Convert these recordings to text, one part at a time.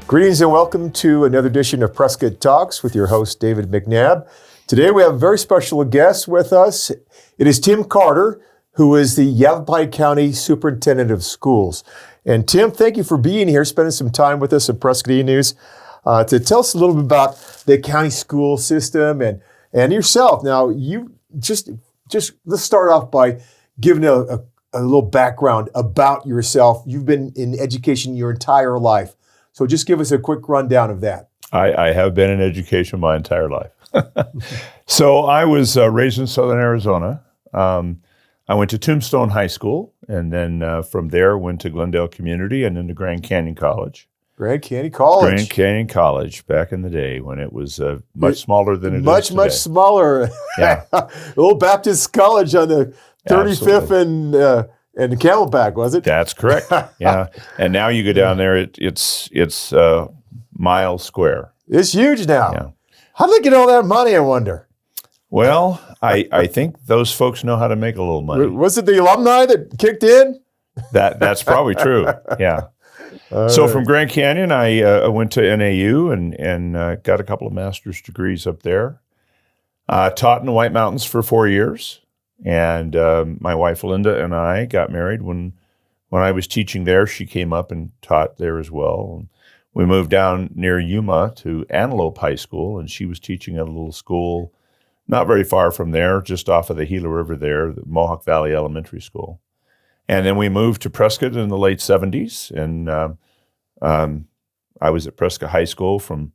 Greetings and welcome to another edition of Prescott Talks with your host, David McNabb. Today we have a very special guest with us. It is Tim Carter, who is the Yavapai County Superintendent of Schools. And Tim, thank you for being here, spending some time with us at Prescott E-News to tell us a little bit about the county school system and yourself. Now, you just let's start off by giving a little background about yourself. You've been in education your entire life. So just give us a quick rundown of that. I have been in education my entire life. So I was raised in Southern Arizona. I went to Tombstone High School, and then from there went to Glendale Community and then to Grand Canyon College. Grand Canyon College. Grand Canyon College, back in the day when it was much smaller than it is today. Much smaller. Yeah. Old Baptist College on the 35th and Camelback, was it? That's correct. Yeah. And now you go down there, it's mile square. It's huge now. Yeah. How did they get all that money, I wonder? Well, I think those folks know how to make a little money. Was it the alumni that kicked in? That's probably true. Yeah. So from Grand Canyon, I went to NAU and got a couple of master's degrees up there. Taught in the White Mountains for 4 years. And my wife, Linda, and I got married when I was teaching there. She came up and taught there as well. And we moved down near Yuma to Antelope High School, and she was teaching at a little school not very far from there, just off of the Gila River there, the Mohawk Valley Elementary School. And then we moved to Prescott in the late 70s, and I was at Prescott High School from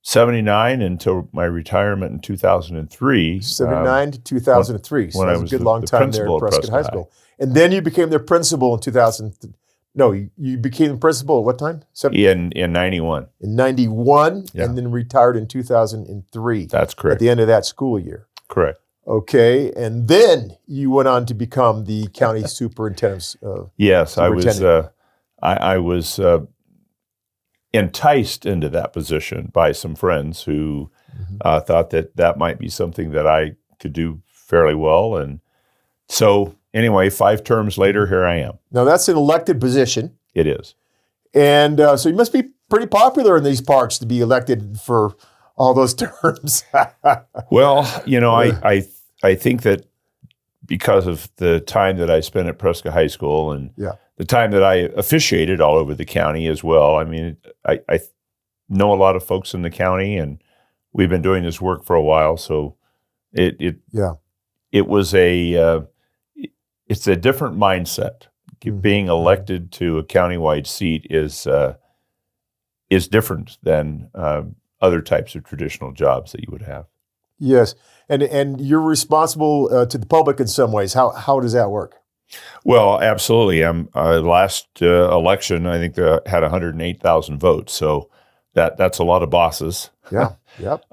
79 until my retirement in 2003. 79 to 2003. So when that I was was a good long time there at Prescott High School. And then you became the principal in 2000. No, you became the principal at what time? In 91. In 91, Yeah. and then retired in 2003. That's correct. At the end of that school year. Correct. Okay, and then you went on to become the county superintendent. Yes, I was enticed into that position by some friends who thought that might be something that I could do fairly well. And so anyway, 5 terms later, here I am. Now that's an elected position. It is. And so you must be pretty popular in these parts to be elected for all those terms. Well, I think that because of the time that I spent at Prescott High School and the time that I officiated all over the county as well, I mean, I know a lot of folks in the county, and we've been doing this work for a while. So it was it's a different mindset. Being elected to a countywide seat is different than other types of traditional jobs that you would have. Yes, and you're responsible to the public in some ways. How does that work? Well, absolutely. Last election, I think they had 108,000 votes, so that's a lot of bosses. Yeah. Yep.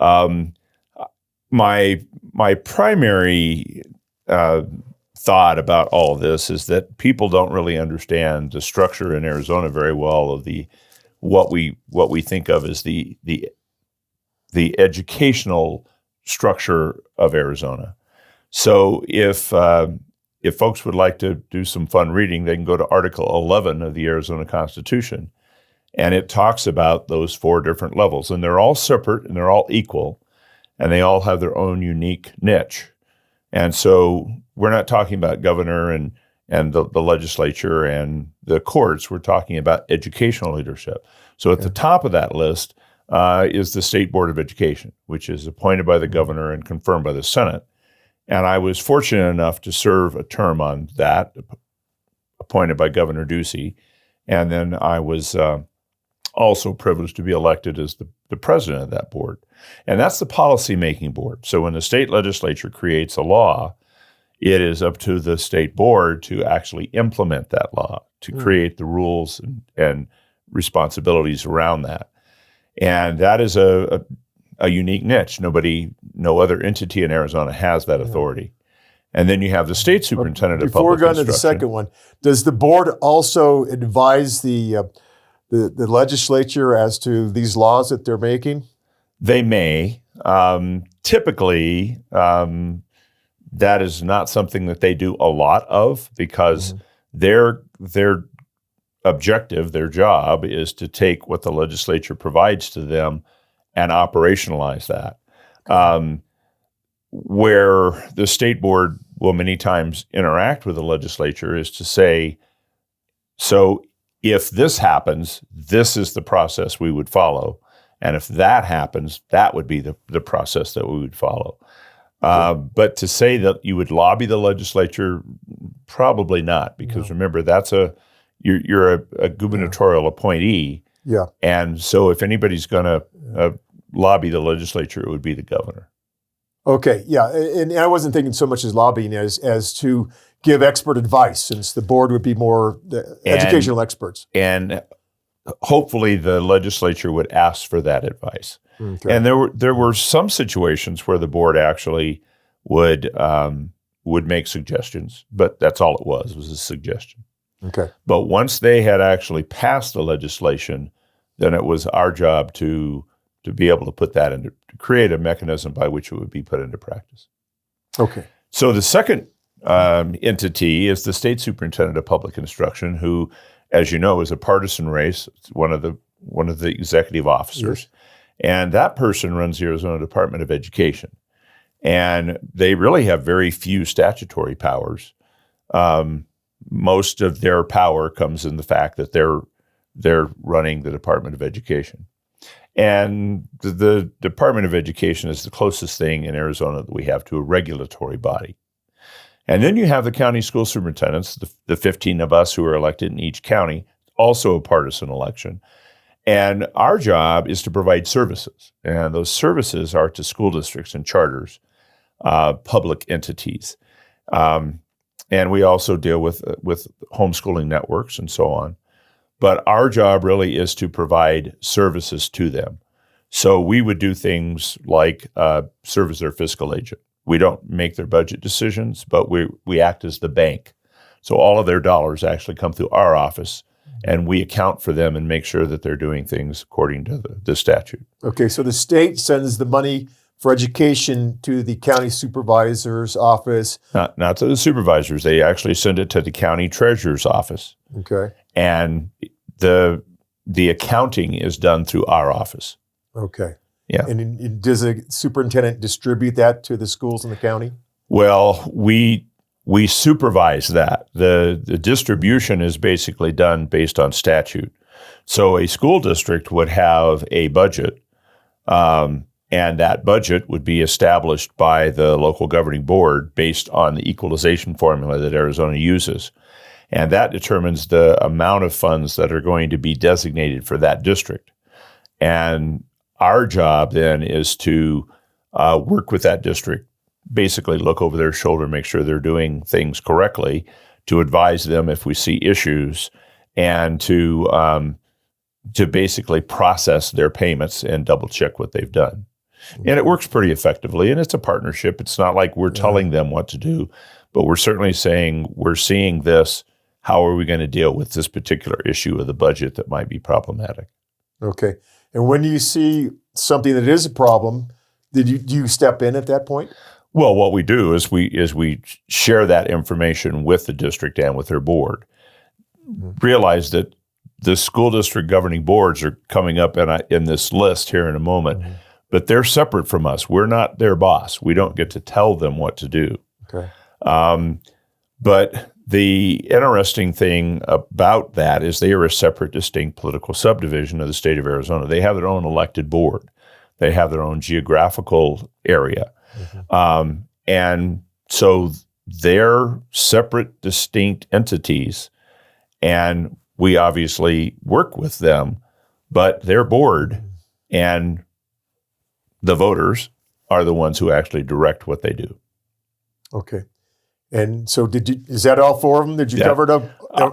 My primary thought about all of this is that people don't really understand the structure in Arizona very well of what we think of as the educational structure of Arizona. So if folks would like to do some fun reading, they can go to Article 11 of the Arizona Constitution, and it talks about those 4 different levels, and they're all separate and they're all equal, and they all have their own unique niche. And so we're not talking about governor and the legislature and the courts. We're talking about educational leadership. So at the top of that list is the State Board of Education, which is appointed by the governor and confirmed by the Senate. And I was fortunate enough to serve a term on that, appointed by Governor Ducey. And then I was also privileged to be elected as the president of that board. And that's the policy-making board. So when the state legislature creates a law, it is up to the state board to actually implement that law, to create the rules and responsibilities around that. And that is a unique niche. No other entity in Arizona has that authority. And then you have the state superintendent of public instruction. Before we go to the second one, does the board also advise the legislature as to these laws that they're making? They may. Typically, that is not something that they do a lot of because their objective, their job, is to take what the legislature provides to them and operationalize that. Where the state board will many times interact with the legislature is to say, so if this happens, this is the process we would follow. And if that happens, that would be the process that we would follow. But to say that you would lobby the legislature, probably not, because remember, you're a gubernatorial appointee. Yeah. And so if anybody's going to lobby the legislature, it would be the governor. Okay, yeah, and I wasn't thinking so much as lobbying as to give expert advice, since the board would be more educational experts. And hopefully the legislature would ask for that advice. Okay. And there were some situations where the board actually would make suggestions, but that's all it was a suggestion. Okay. But once they had actually passed the legislation, then it was our job to be able to put that to create a mechanism by which it would be put into practice. Okay. So the second entity is the State Superintendent of Public Instruction, who, as you know, is a partisan race. It's one of the executive officers. Yes. And that person runs the Arizona Department of Education. And they really have very few statutory powers. Most of their power comes in the fact that they're running the Department of Education. And the Department of Education is the closest thing in Arizona that we have to a regulatory body. And then you have the county school superintendents, the 15 of us who are elected in each county, also a partisan election. And our job is to provide services. And those services are to school districts and charters, public entities. And we also deal with homeschooling networks and so on. But our job really is to provide services to them. So we would do things like serve as their fiscal agent. We don't make their budget decisions, but we act as the bank. So all of their dollars actually come through our office, and we account for them and make sure that they're doing things according to the statute. Okay, so the state sends the money for education to the county supervisor's office. Not to the supervisors. They actually send it to the county treasurer's office. Okay. And the accounting is done through our office. Okay. Yeah. And does the superintendent distribute that to the schools in the county? Well, we supervise that. The distribution is basically done based on statute. So a school district would have a budget, and that budget would be established by the local governing board based on the equalization formula that Arizona uses. And that determines the amount of funds that are going to be designated for that district. And our job then is to work with that district, basically look over their shoulder, make sure they're doing things correctly, to advise them if we see issues, and to basically process their payments and double check what they've done. And it works pretty effectively, and it's a partnership. It's not like we're telling them what to do, but we're certainly saying, we're seeing this. How are we going to deal with this particular issue of the budget that might be problematic? Okay. And when you see something that is a problem, do you step in at that point? Well, what we do is we share that information with the district and with their board. Realize that the school district governing boards are coming up in this list here in a moment, but they're separate from us. We're not their boss. We don't get to tell them what to do. Okay. But the interesting thing about that is they are a separate, distinct political subdivision of the state of Arizona. They have their own elected board. They have their own geographical area. And so they're separate, distinct entities, and we obviously work with them, but their board and the voters are the ones who actually direct what they do. Okay. And so is that all four of them? Did you cover up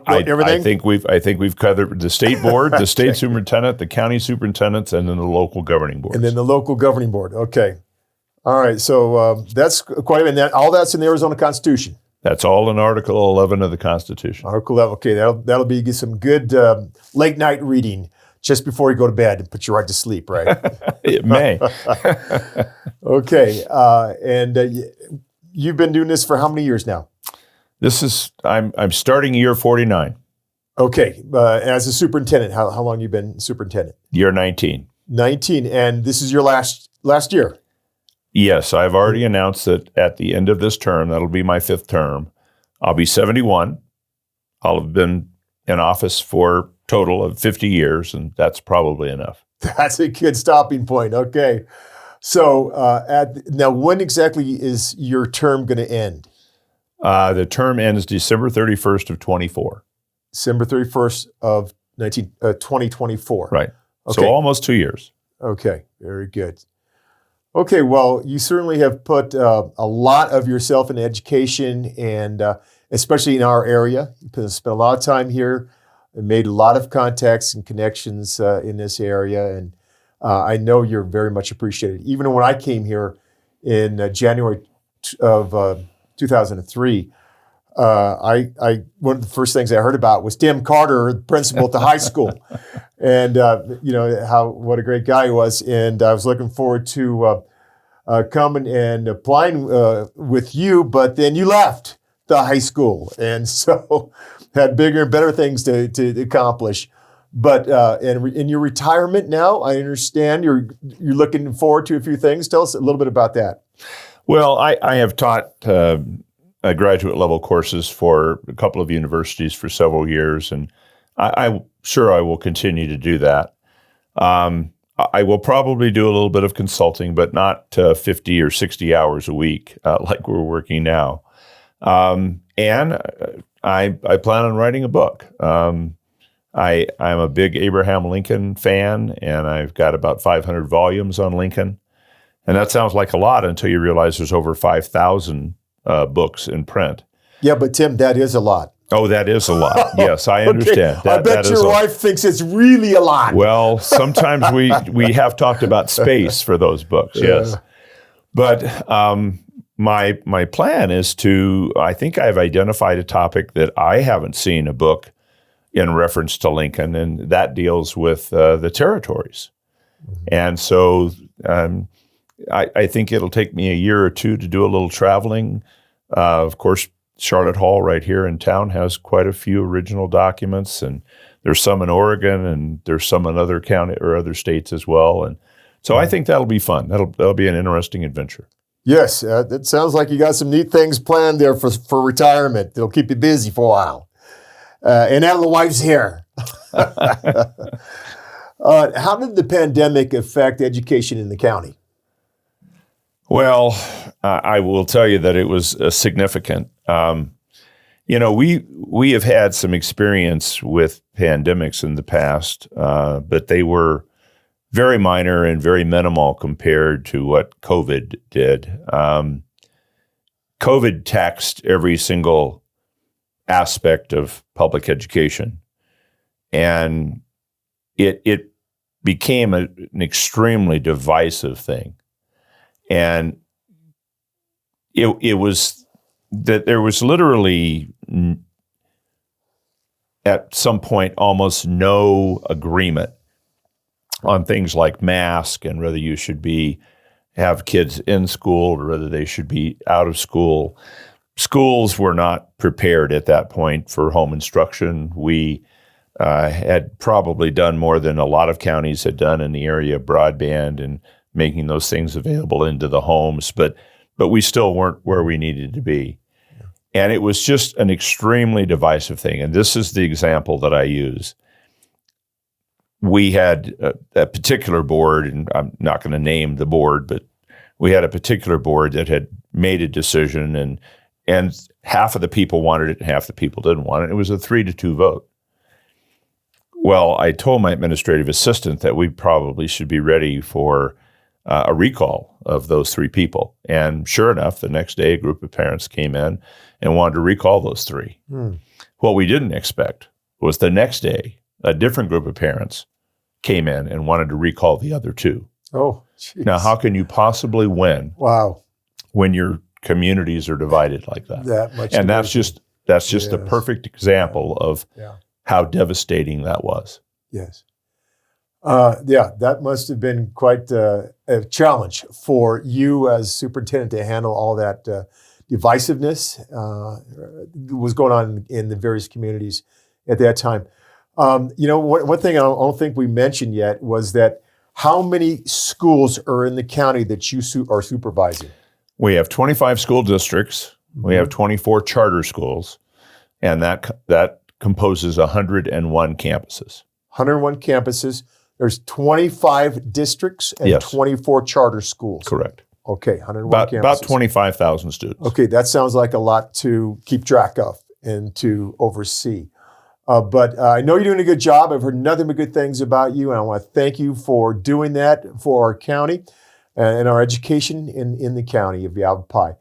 everything? I think we've covered the state board, the state superintendent, the county superintendents, and then the local governing board. And then the local governing board. Okay. All right. So that's quite a bit. All that's in the Arizona Constitution. That's all in Article 11 of the Constitution. Article 11. Okay. That'll be some good late night reading just before you go to bed and put you right to sleep, right? It may. Okay. And you've been doing this for how many years now? I'm starting year 49. Okay. As a superintendent, how long you been superintendent? Year 19. 19. And this is your last year. Yes, I've already announced that at the end of this term, that'll be my 5th term, I'll be 71. I'll have been in office for total of 50 years, and that's probably enough. That's a good stopping point. Okay. So now when exactly is your term going to end? The term ends December 31st of 24. December 31st of 2024. Right. Okay. So almost 2 years. Okay. Very good. Okay. Well, you certainly have put a lot of yourself in education, and especially in our area. You spent a lot of time here and made a lot of contacts and connections in this area. And I know you're very much appreciated. Even when I came here in January of 2003, one of the first things I heard about was Tim Carter, the principal at the high school, and what a great guy he was. And I was looking forward to coming and applying with you, but then you left the high school, and so had bigger and better things to accomplish. But in your retirement now, I understand you're looking forward to a few things. Tell us a little bit about that. Well, I have taught graduate level courses for a couple of universities for several years, and I'm sure I will continue to do that. I will probably do a little bit of consulting, but not 50 or 60 hours a week like we're working now. And I plan on writing a book. I'm a big Abraham Lincoln fan, and I've got about 500 volumes on Lincoln. And that sounds like a lot until you realize there's over 5,000 books in print. Yeah, but Tim, that is a lot. Oh, that is a lot. Yes, I understand. Okay. I bet your wife thinks it's really a lot. Well, sometimes we have talked about space for those books, yes. But my plan is I think I've identified a topic that I haven't seen a book in reference to Lincoln, and that deals with the territories. Mm-hmm. And so I think it'll take me a year or two to do a little traveling. Of course, Charlotte Hall right here in town has quite a few original documents, and there's some in Oregon, and there's some in other county or other states as well. And so I think that'll be fun. That'll be an interesting adventure. Yes, it sounds like you got some neat things planned there for retirement. It'll keep you busy for a while. And now the wife's here. How did the pandemic affect education in the county? Well, I will tell you that it was significant. We have had some experience with pandemics in the past, but they were very minor and very minimal compared to what COVID did. COVID taxed every single aspect of public education, and it became an extremely divisive thing. And it was that there was literally at some point almost no agreement on things like mask and whether you should have kids in school or whether they should be out of school. Schools were not prepared at that point for home instruction. We had probably done more than a lot of counties had done in the area of broadband and making those things available into the homes, but we still weren't where we needed to be. Yeah. And it was just an extremely divisive thing. And this is the example that I use. We had a particular board, and I'm not going to name the board, but we had a particular board that had made a decision, and half of the people wanted it and half the people didn't want it. It was a 3-2 vote. Well, I told my administrative assistant that we probably should be ready for a recall of those 3 people. And sure enough, the next day, a group of parents came in and wanted to recall those 3. What we didn't expect was the next day, a different group of parents came in and wanted to recall the other 2. Oh, geez. Now, how can you possibly win? Wow. When your communities are divided like that? That much. And that's just a perfect example of how devastating that was. Yes. That must have been quite a challenge for you as superintendent to handle all that divisiveness was going on in the various communities at that time. One thing I don't think we mentioned yet was that how many schools are in the county that you are supervising? We have 25 school districts. We have 24 charter schools, and that composes 101 campuses. 101 campuses. There's 25 districts and 24 charter schools. Correct. Okay, 101 campuses. About 25,000 students. Okay, that sounds like a lot to keep track of and to oversee. But I know you're doing a good job. I've heard nothing but good things about you, and I want to thank you for doing that for our county and our education in the county of Yavapai.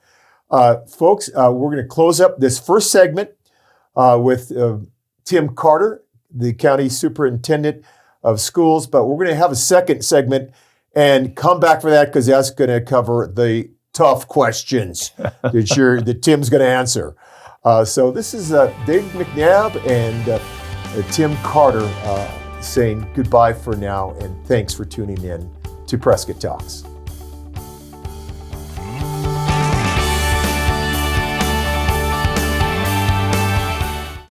Folks, we're going to close up this first segment with Tim Carter, the county superintendent of schools, but we're going to have a second segment and come back for that because that's going to cover the tough questions that Tim's going to answer. So this is David McNabb and Tim Carter saying goodbye for now, and thanks for tuning in to Prescott Talks.